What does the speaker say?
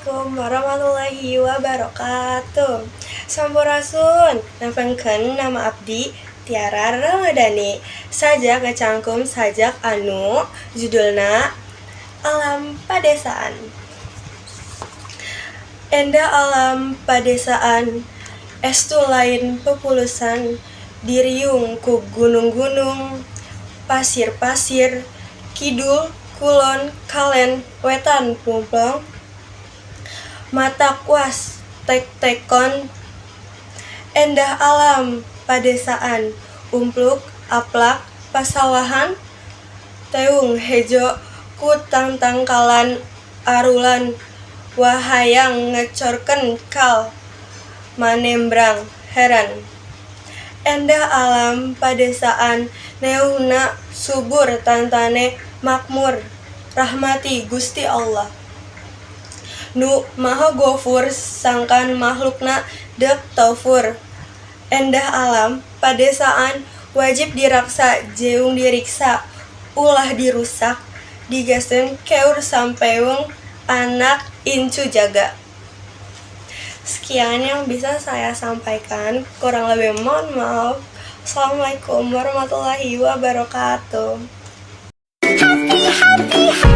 Assalamualaikum warahmatullahi wabarakatuh. Sampurasun, nepengkeun nama abdi Tiara Ramadhani. Sajak ngacangkum sajak anu judulna Alam Padesaan. Endah alam padesaan, estu lain pepulusan, diriung ku gunung-gunung, pasir-pasir, kidul, kulon, kalen, wetan, pumplong, mata kuas, tek-tekon, endah alam padesaan, umpluk, aplak, pasawahan, teung hejo, ku tangtangkalan, arulan, wahayang ngecorken kal, manembrang, heran. Endah alam padesaan, neuhna subur tantane makmur, rahmati Gusti Allah. Nu maha gofur sangkan makhlukna dek taufur. Endah alam padesaan, wajib diraksa jeung diriksa, ulah dirusak, digaseun keur sampeung anak incu jaga. Sekian yang bisa saya sampaikan, kurang lebih mohon maaf. Assalamualaikum warahmatullahi wabarakatuh. Happy, happy, happy.